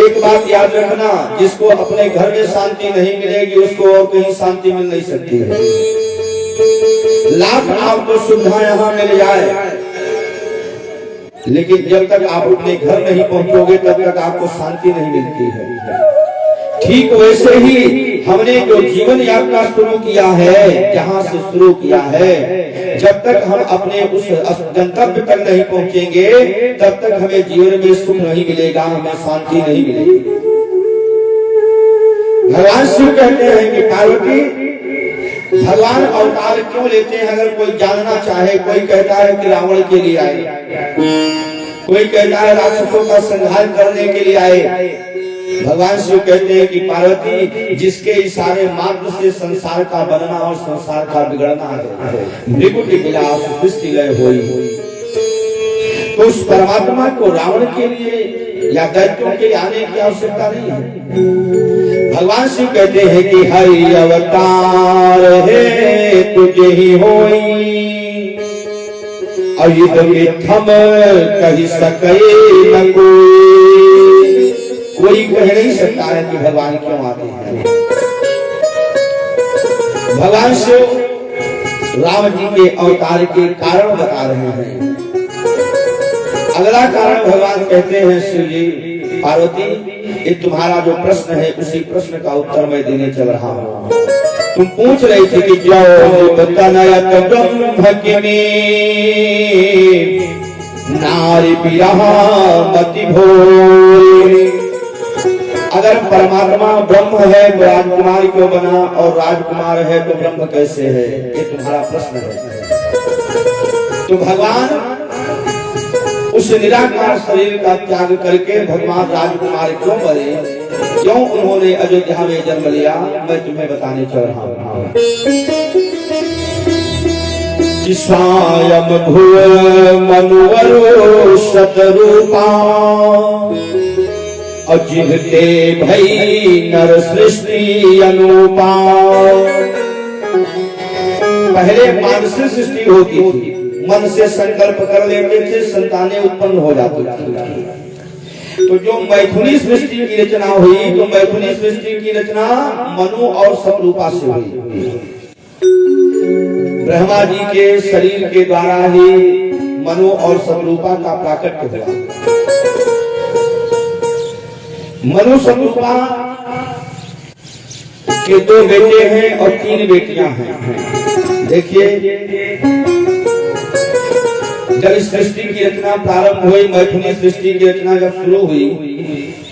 एक बात याद रखना, जिसको अपने घर में शांति नहीं मिलेगी उसको और कहीं शांति मिल नहीं सकती है। लाख आपको सुविधा यहाँ मिल जाए, लेकिन जब तक आप अपने घर नहीं पहुंचोगे तब तक आपको शांति नहीं मिलती है। ठीक वैसे ही हमने जो जीवन यात्रा शुरू किया है, जहाँ से शुरू किया है, जब तक हम अपने उस गंतव्य तक नहीं पहुंचेंगे तब तक हमें जीवन में सुख नहीं मिलेगा, हमें शांति नहीं मिलेगी। भगवान शिव कहते हैं कि पार्वती, भगवान अवतार क्यों लेते हैं? अगर कोई जानना चाहे, कोई कहता है कि रावण के लिए आए, कोई कहता है राक्षसों का संहार करने के लिए आए। भगवान शिव कहते हैं कि पार्वती, जिसके इशारे मात्र से संसार का बनना और संसार का बिगड़ना है, भृगुटी विलास सृष्टि लय होई। तो उस परमात्मा को रावण के लिए या दैत्यों के आने की आवश्यकता नहीं है। भगवान शिव कहते हैं कि हरि अवतार है तुझे ही होई, और युद्ध में थम कही सके न कोई कह नहीं सकता है कि भगवान क्यों आते हैं। भगवान शिव राम जी के अवतार के कारण बता रहे हैं। अगला कारण भगवान कहते हैं, शिव जी, पार्वती, ये तुम्हारा जो प्रश्न है उसी प्रश्न का उत्तर मैं देने चल रहा हूँ। तुम पूछ रही थी कि जो नारी बिरहा मति भोरे, अगर परमात्मा ब्रह्म है तो राजकुमार क्यों बना, और राजकुमार है तो ब्रह्म कैसे है? ये तुम्हारा प्रश्न है। तो भगवान उस निराकार शरीर का त्याग करके भगवान राजकुमार क्यों बने, क्यों उन्होंने अयोध्या में जन्म लिया, मैं तुम्हें बताने चल रहा हूँ। स्वयं भुव मनुवरो शतरूपा, और जिहते भई नर सृष्टि अनुपा। पहले मानसिक सृष्टि होती थी, मन से संकल्प कर लेते थे, संतानें उत्पन्न हो जाती थी। तो जो मैथुनी सृष्टि की रचना हुई, तो मैथुनी सृष्टि की रचना मनु और शतरूपा से हुई। ब्रह्मा जी के शरीर के द्वारा ही मनु और शतरूपा का प्राकट्य हुआ। मनु शतरूपा के 2 बेटे हैं और 3 बेटियां हैं। देखिए, जब इस सृष्टि की रचना प्रारंभ हुई, मैथुनी सृष्टि की रचना जब शुरू हुई,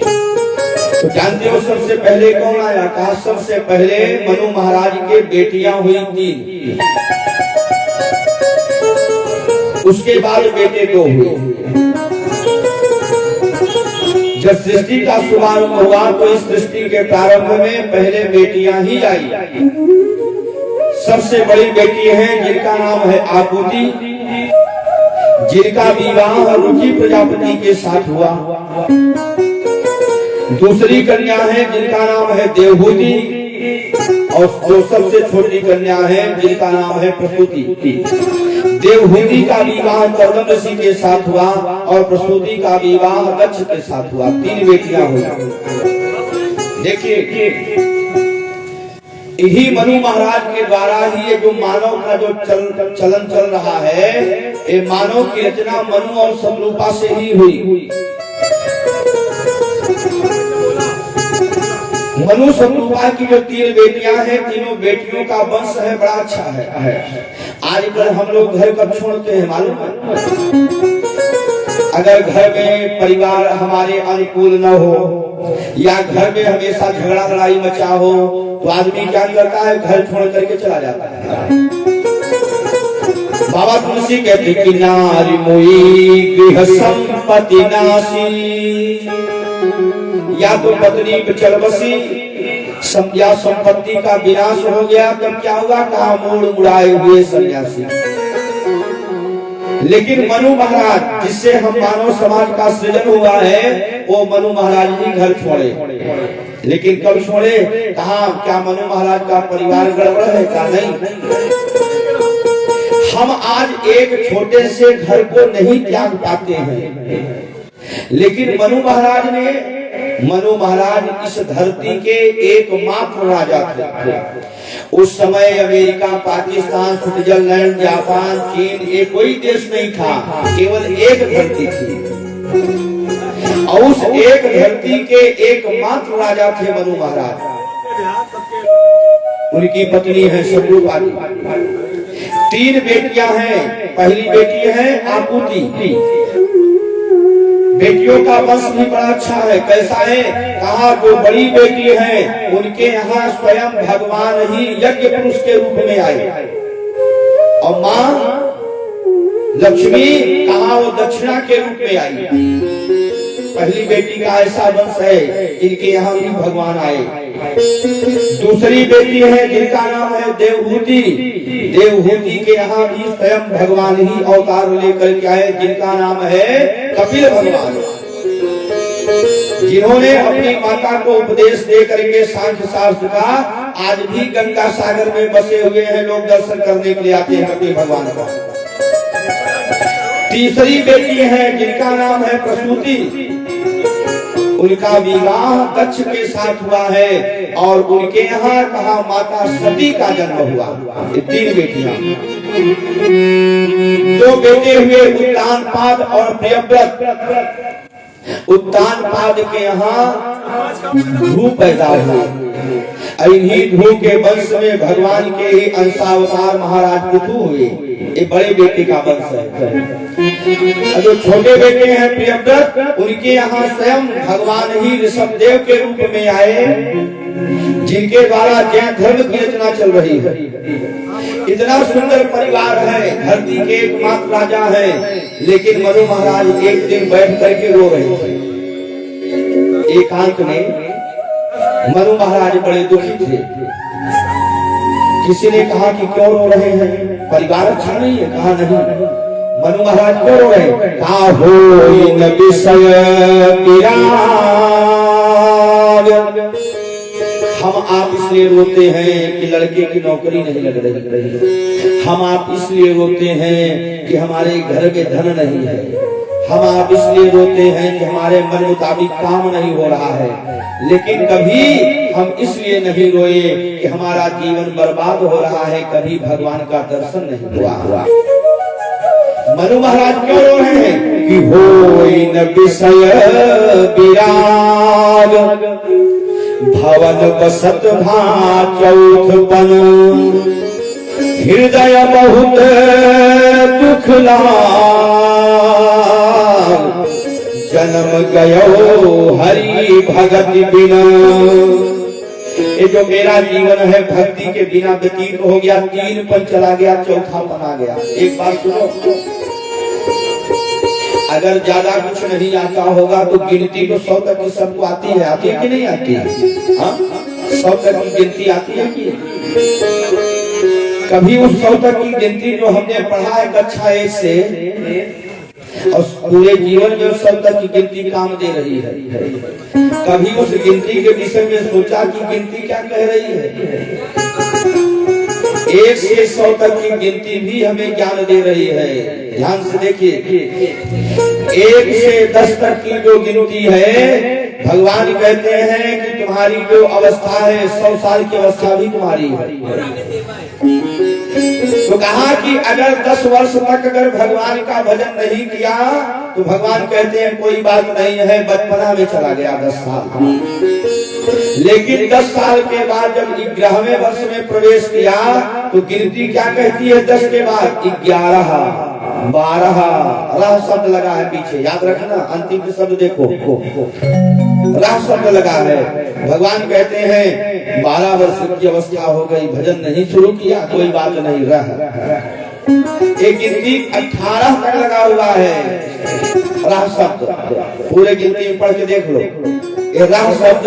तो जानते हो सबसे पहले कौन आया? कहा सबसे पहले मनु महाराज के बेटियां हुई 3, उसके बाद बेटे 2 हुए। जब सृष्टि का शुभारंभ हुआ तो इस सृष्टि के प्रारंभ में पहले बेटियां ही आई। सबसे बड़ी बेटी है जिनका नाम है आकुति, जिनका विवाह रुचि प्रजापति के साथ हुआ। दूसरी कन्या है जिनका नाम है देवहूति, और जो सबसे छोटी कन्या है जिनका नाम है प्रसूति। देवहूति का विवाह कर्दम ऋषि के साथ हुआ और प्रसूति का विवाह दक्ष के साथ हुआ। 3 बेटियां हुई। देखिए, यही मनु महाराज के द्वारा ही ये जो मानव का जो चलन चल रहा है, ये मानव की रचना मनु और शतरूपा से ही हुई। मनु शतरूपा की जो 3 बेटियां हैं, तीनों बेटियों का वंश है बड़ा अच्छा है। आजकल हम लोग घर कब छोड़ते हैं मालूम है? अगर घर में परिवार हमारे अनुकूल न हो या घर में हमेशा झगड़ा लड़ाई मचा हो, तो आदमी क्या करता है? घर छोड़ करके चला जाता है। बाबा तुलसी कहते कि नारी मोई गृह संपत्ति नासी, या तो पत्नी चल बसी संज्ञा संपत्ति का विनाश हो गया, तब क्या हुआ? कहा मोड़ मुड़ाए हुए सन्यासी। लेकिन मनु महाराज, जिससे हम मानव समाज का सृजन हुआ है, वो मनु महाराज ही घर छोड़े। लेकिन कब छोड़े? कहा क्या मनु महाराज का परिवार गड़बड़ है? क्या नहीं। हम आज एक छोटे से घर को नहीं त्याग पाते हैं, लेकिन मनु महाराज इस धरती के एकमात्र राजा थे। उस समय अमेरिका, पाकिस्तान, स्विट्जरलैंड, जापान, चीन, ये कोई देश नहीं था, केवल एक धरती थी। और उस एक धरती के एकमात्र राजा थे मनु महाराज। उनकी पत्नी है शत्रुपाली, 3 बेटियां हैं। पहली बेटी है आकुति। बेटियों का वंश भी बड़ा अच्छा है। कैसा है? कहा जो बड़ी बेटी है उनके यहाँ स्वयं भगवान ही यज्ञ पुरुष के रूप में आए, और माँ लक्ष्मी कहा वो दक्षिणा के रूप में आई। पहली बेटी का ऐसा वंश है, इनके यहाँ भी भगवान आए। दूसरी बेटी है जिनका नाम है देवहूति। देवहूति के यहाँ भी स्वयं भगवान ही अवतार लेकर के आए, जिनका नाम है कपिल भगवान, जिन्होंने अपनी माता को उपदेश दे करके सांख्य शास्त्र का आज भी गंगा सागर में बसे हुए हैं। लोग दर्शन करने के लिए आते हैं कपिल भगवान का। तीसरी बेटी है जिनका नाम है प्रसूति। उनका विवाह दक्ष के साथ हुआ है, और उनके यहाँ कहा माता सती का जन्म हुआ। 3 बेटियां। 2 बेटे हुए उत्तानपाद और प्रियव्रत। उत्तानपाद के यहाँ ध्रुव पैदा हुए। इन्हीं ध्रुव के वंश में भगवान के ही अंशावतार महाराज पृथु हुए। ये बड़े बेटे का वंश है। जो छोटे बेटे हैं प्रियव्रत, उनके यहाँ स्वयं भगवान ही ऋषभदेव के रूप में आए, जिनके द्वारा जैन धर्म की रचना चल रही है। इतना सुंदर परिवार है, धरती के एकमात्र राजा है। लेकिन मनु महाराज एक दिन बैठ करके रो रहे थे एकांत में। मनु महाराज बड़े दुखी थे। किसी ने कहा कि क्यों रो रहे हैं? परिवार अच्छा नहीं है? कहा नहीं। मनु महाराज क्यों रो रहे? कहा होई न विषय विराग। हम आप इसलिए रोते हैं कि लड़के की नौकरी नहीं लग रही। हम आप इसलिए रोते हैं कि हमारे घर में धन नहीं है। हम आप इसलिए रोते हैं कि हमारे मन मुताबिक काम नहीं हो रहा है। लेकिन कभी हम इसलिए नहीं रोए कि हमारा जीवन बर्बाद हो रहा है, कभी भगवान का दर्शन नहीं हुआ। मनु महाराज क्यों रो रहे हैं? कि होई न विषय विराग, भवन बसत भा चौथपन, हृदय बहुत दुख लाग, जन्म गयो हरि भगति बिना। ये जो मेरा जीवन है भक्ति के बिना व्यतीत हो गया। 3 पन चला गया, 4था पन आ गया। एक बात सुनो, अगर ज्यादा कुछ नहीं आता होगा तो गिनती तो 100 तक की सबको आती है। आती है कि नहीं आती है? 100 तक की गिनती आती है कि? कभी उस 100 तक की गिनती जो हमने पढ़ा है कक्षा 1 से, और पूरे जीवन में 100 तक की गिनती काम दे रही है। कभी उस गिनती के विषय में सोचा कि गिनती क्या कह रही है? 1 से 100 तक की गिनती भी हमें ज्ञान दे रही है। ध्यान से देखिए, 1 से 10 तक की जो गिनती है, भगवान कहते हैं कि तुम्हारी जो अवस्था है 100 साल की अवस्था भी तुम्हारी है। तो कहा कि अगर 10 वर्ष तक अगर भगवान का भजन नहीं किया तो भगवान कहते हैं कोई बात नहीं है, बचपना में चला गया 10 साल। लेकिन 10 साल के बाद जब 11वें वर्ष में प्रवेश किया तो गिनती क्या कहती है? 10 के बाद 11, 12, रह शब्द लगा है पीछे, याद रखना। अंतिम शब्द देखो, रह शब्द लगा है। भगवान कहते हैं 12 वर्ष की अवस्था हो गई, भजन नहीं शुरू किया, कोई बात नहीं, रह। एक गिनती 18 तक लगा हुआ है, रह शब्द। पूरे गिनती में पढ़ के देख लो, ये राह शब्द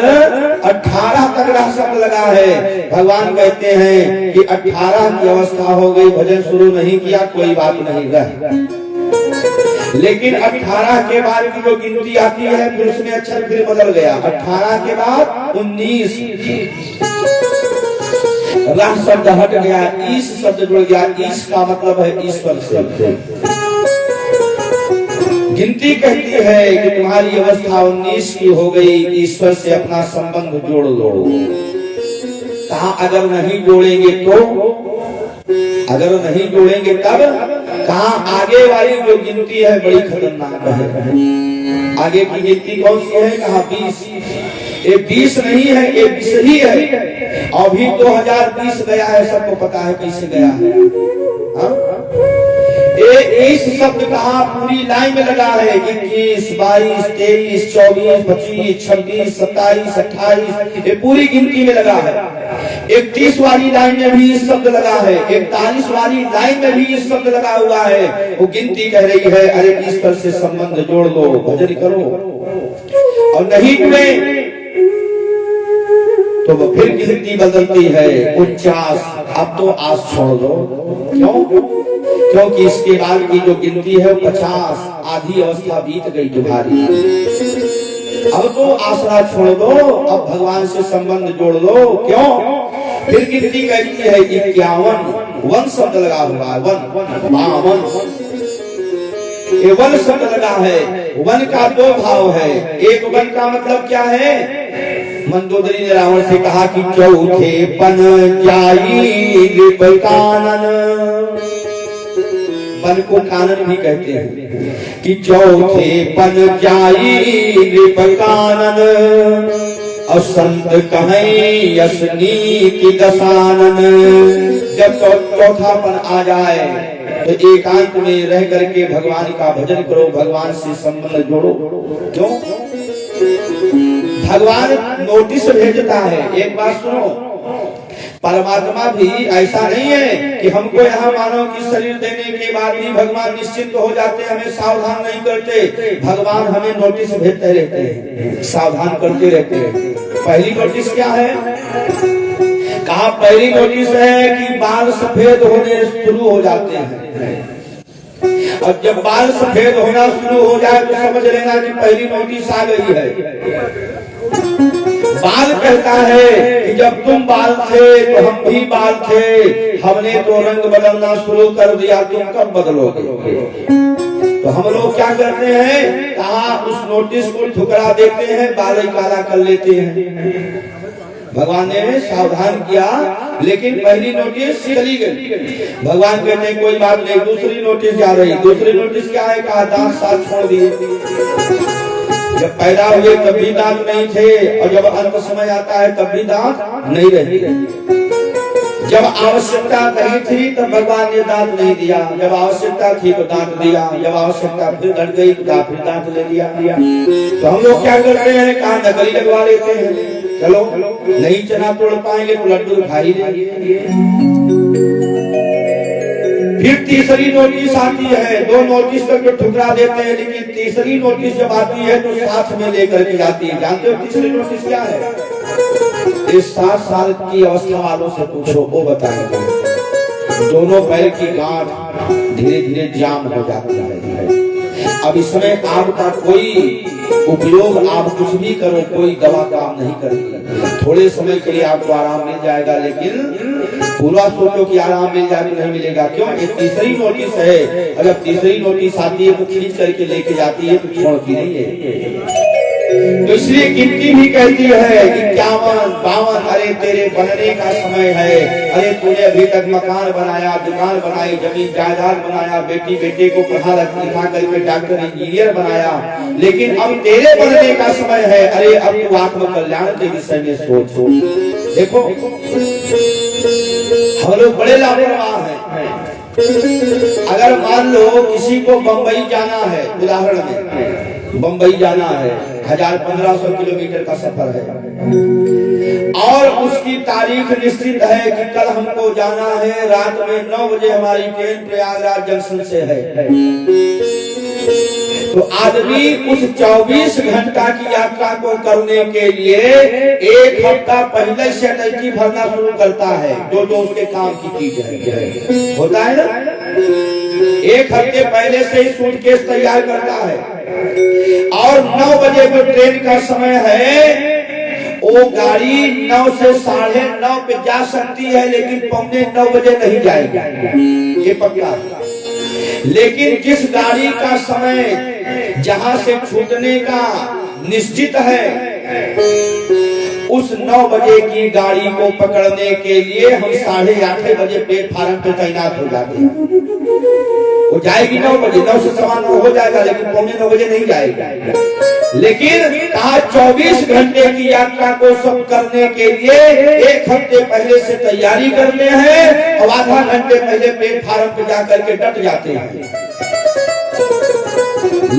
18 तक राह शब्द लगा है। भगवान कहते हैं कि 18 की अवस्था हो गई, भजन शुरू नहीं किया, कोई बात नहीं रह, लेकिन 18 के बाद की जो गिनती आती है फिर उसमें अक्षर फिर बदल गया। 18 के बाद 19 राह शब्द हट गया, ईश शब्द जुड़ गया। ईश का मतलब है ईश्वर से। गिनती कहती है कि तुम्हारी अवस्था 19 की हो गई, ईश्वर से अपना संबंध जोड़ लो। कहा अगर नहीं जोड़ेंगे तो, अगर नहीं जोड़ेंगे तब, कहा आगे वाली जो गिनती है बड़ी खतरनाक है। आगे की गिनती कौन सी है? कहा 20। ये 20 नहीं है, ये 20 ही है। अभी 2020 गया है, सबको पता है कैसे गया है। इस शब्द कहा पूरी लाइन में लगा है। 21, 22, 23, 24, 25, 26, 27, 28, ये पूरी गिनती में लगा है। 31 वाली लाइन में भी इस शब्द लगा है, 41 वाली लाइन में भी इस शब्द लगा हुआ है। वो गिनती कह रही है अरे ईश्वर से संबंध जोड़ लो, भजन करो। और नहीं जुड़े तो वो फिर गिनती बदलती है 49। अब तो आस छोड़ दो। क्यों? क्योंकि इसके बाद की जो गिनती है 50, आधी अवस्था बीत गई तुम्हारी। अब तो आसरा छोड़ दो, अब भगवान से संबंध जोड़ लो। क्यों? फिर गिनती कहती है 51। वन शब्द लगा हुआ है, वन। ये वन शब्द लगा है। वन का दो भाव है। एक वन का मतलब क्या है? मंदोदरी ने रावण से कहा कि चौथे पन जाई कानन। वन को कानन भी कहते हैं कि चौथे पन जाई कानन। और संत कहें यसनी की दशानन। जब चौथापन आ जाए तो एकांत में रह करके भगवान का भजन करो, भगवान से संबंध जोड़ो। क्यों? भगवान नोटिस भेजता है। एक बात सुनो, परमात्मा भी ऐसा नहीं है कि हमको यहाँ मानव की शरीर देने के बाद भी भगवान निश्चिंत हो जाते, हमें सावधान नहीं करते। भगवान हमें नोटिस भेजते रहते हैं, सावधान करते रहते हैं। पहली नोटिस क्या है? कहा पहली नोटिस है कि बाल सफेद होने शुरू हो जाते हैं। और जब बाल सफेद होना शुरू हो जाए तो समझ लेना कि पहली नोटिस आ गई है। बाल कहता है कि जब तुम बाल थे तो हम भी बाल थे, हमने तो रंग बदलना शुरू कर दिया, तुम कब बदलोगे? तो हम लोग क्या करते हैं? कहा उस नोटिस को ठुकरा देते हैं, बाल काला कर लेते हैं। भगवान ने सावधान किया, लेकिन पहली नोटिस चली गई। भगवान कहते हैं कोई बात नहीं, दूसरी नोटिस जा रही। दूसरी नोटिस क्या है? कहा दांत साथ छोड़ दिए। जब पैदा हुए तब भी दांत नहीं थे, और जब अंत समय आता है तब भी दांत नहीं रहते। जब आवश्यकता नहीं थी तब भगवान ने दांत नहीं दिया, जब आवश्यकता थी तो दांत दिया, जब आवश्यकता फिर घट गई तो फिर दांत ले लिया। तो हम लोग क्या करते हैं? कहा नकली लगवा लेते हैं। चलो नहीं चना तोड़ पाएंगे तो लड्डू खा ही लेंगे। फिर तीसरी नोटिस आती है। दो नोटिस तक तो ठुकरा देते हैं, लेकिन तीसरी नोटिस जब आती है तो साथ में लेकर के जाती है। जानते हो तीसरी नोटिस क्या है? इस 7 साल की अवस्था वालों से पूछो, वो बताएंगे। दोनों पैर की गांठ धीरे धीरे जाम हो जाती है। अब इसमें आपका कोई उपयोग, आप कुछ भी करो, कोई दवा काम नहीं करेगी। थोड़े समय के लिए आपको आराम मिल जाएगा, लेकिन पूरा सोचो कि आराम मिल जाए नहीं मिलेगा। क्यों? ये तीसरी नोटिस है। अगर तीसरी नोटिस आती है तो खींच करके लेके जाती है, तो छोड़ती नहीं है। तो इसलिए गिनती भी कहती है कि 51, 52, अरे तेरे बनने का समय है। अरे तूने अभी तक मकान बनाया, दुकान बनाई, जमीन जायदाद बनाया, बेटी बेटे को पढ़ा लिखा करके डॉक्टर इंजीनियर बनाया, लेकिन अब तेरे बनने का समय है। अरे अब तू आत्म कल्याण के विषय में सोचो। देखो हम लोग बड़े लापरवाह हैं। अगर मान लो किसी को बंबई जाना है, उदाहरण में बंबई जाना है, 1000-1500 किलोमीटर का सफर है, और उसकी तारीख निश्चित है कि कल हमको जाना है, रात में 9 बजे हमारी ट्रेन प्रयागराज जंक्शन से है। तो तो आदमी उस 24 घंटा की यात्रा को करने के लिए 1 हफ्ता पहले से नजदीक भरना शुरू करता है, जो जो उसके काम की चीज है, होता है ना। 1 हफ्ते पहले से ही सूटकेस तैयार करता है, और 9 बजे जो ट्रेन का समय है, वो गाड़ी 9 से 9:30 पे जा सकती है, लेकिन 8:45 बजे नहीं जाएगी, ये पक्का। लेकिन जिस गाड़ी का समय जहां से छूटने का निश्चित है, उस 9 बजे की गाड़ी को पकड़ने के लिए हम 8:30 बजे प्लेटफार्म पे तैनात हो जाते हैं। वो जाएगी 9 बजे, 9 से 9:15 हो जाएगा, लेकिन 8:45 बजे नहीं जाएगी। लेकिन कहा 24 घंटे की यात्रा को सब करने के लिए 1 हफ्ते पहले से तैयारी करते हैं, और आधा घंटे पहले प्लेटफार्म पे जाकर के डट जाते हैं।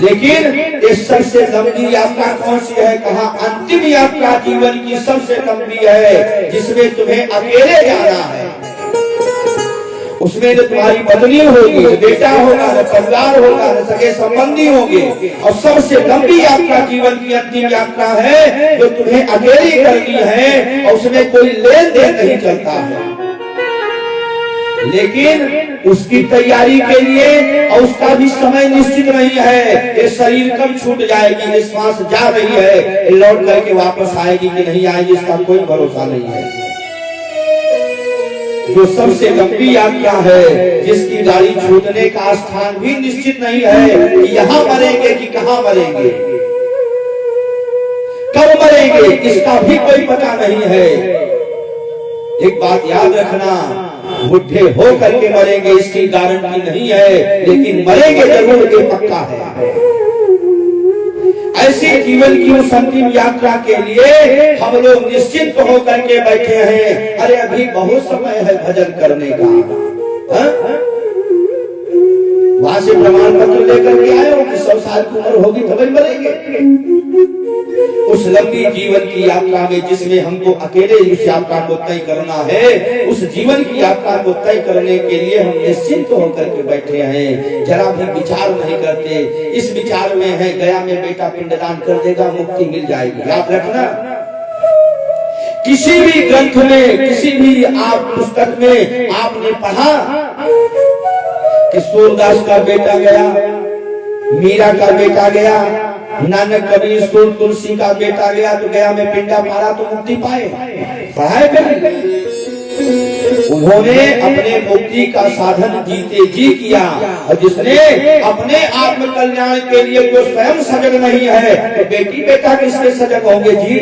लेकिन इस सबसे लंबी यात्रा कौन सी है? कहा अंतिम यात्रा जीवन की सबसे लंबी है, जिसमें तुम्हें अकेले जाना है। उसमें जो तुम्हारी पत्नी होगी, बेटा होगा, परिवार होगा, सगे संबंधी होंगे, और सबसे लंबी यात्रा जीवन की अंतिम यात्रा है, जो तुम्हें अकेली करनी है, और उसमें कोई लेन देन नहीं चलता है। लेकिन उसकी तैयारी के लिए, और उसका भी समय निश्चित नहीं है, ये शरीर कब छूट जाएगी, ये श्वास जा रही है, लौट करके वापस आएगी कि नहीं आएगी, इसका कोई भरोसा नहीं है। जो सबसे लंबी यात्रा है, जिसकी गाड़ी छूटने का स्थान भी निश्चित नहीं है कि यहाँ मरेंगे कि कहाँ मरेंगे, कब मरेंगे, इसका भी कोई पता नहीं है। एक बात याद रखना, बुढ़े हो करके मरेंगे इसकी गारंटी नहीं है, लेकिन मरेंगे जरूर, ये पक्का है। ऐसे जीवन की उस अंतिम यात्रा के लिए हम लोग निश्चिंत होकर के बैठे हैं। अरे अभी बहुत समय है भजन करने का, वहां से प्रमाण पत्र लेकर के आए हो कि 100 साल की उम्र होगी तो भाई मरेंगे। उस लंबी जीवन की यात्रा में, जिसमें हमको अकेले इस यात्रा को तय करना है, उस जीवन की यात्रा को तय करने के लिए हम निश्चिंत होकर के बैठे हैं, जरा भी विचार नहीं करते। इस विचार में है गया में बेटा पिंडदान कर देगा, मुक्ति मिल जाएगी। याद रखना, किसी भी ग्रंथ में, किसी भी आप पुस्तक में आपने पढ़ा कि सूरदास का बेटा गया, मीरा का बेटा गया, नानक कबीर सूर तुलसी का बेटा गया, तो गया में पिंडा मारा तो मुक्ति पाए, पढ़ाए कभी? उन्होंने अपने मुक्ति का साधन जीते जी किया, और जिसने अपने आत्म कल्याण के लिए जो स्वयं सजग नहीं है, तो बेटी बेटा किसके सजग होंगे जी?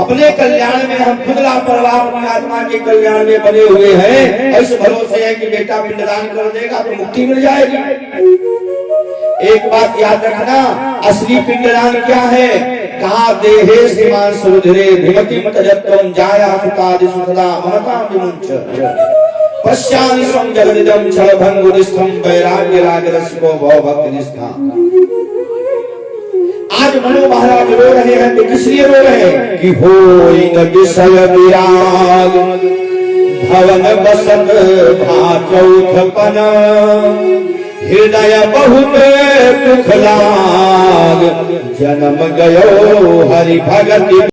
अपने कल्याण में हम खुद लापरवाह, अपनी आत्मा के कल्याण में बने हुए हैं। ऐसे भरोसे है कि बेटा पिंडदान कर देगा तो मुक्ति मिल जाएगी। एक बात याद रखना, असली पिंडदान क्या है? कहा देहे श्रीमान सुरुधिरे भिमति मतजत्वं जाया सुतादि सुसदा महतां विमुंच पश्यामि स्वं जगदिदं छलभंगुरिष्ठं वैराग्य रागरसिको भवभक्ति निष्ठा। आज मनो महाराज रो रहे हैं, तो किस लिए रो रहे हैं? कि होई न विषय विराग भवन बसत भाचौथपन, हृदय बहुत दुख लाग जन्म गयो हरि भगति।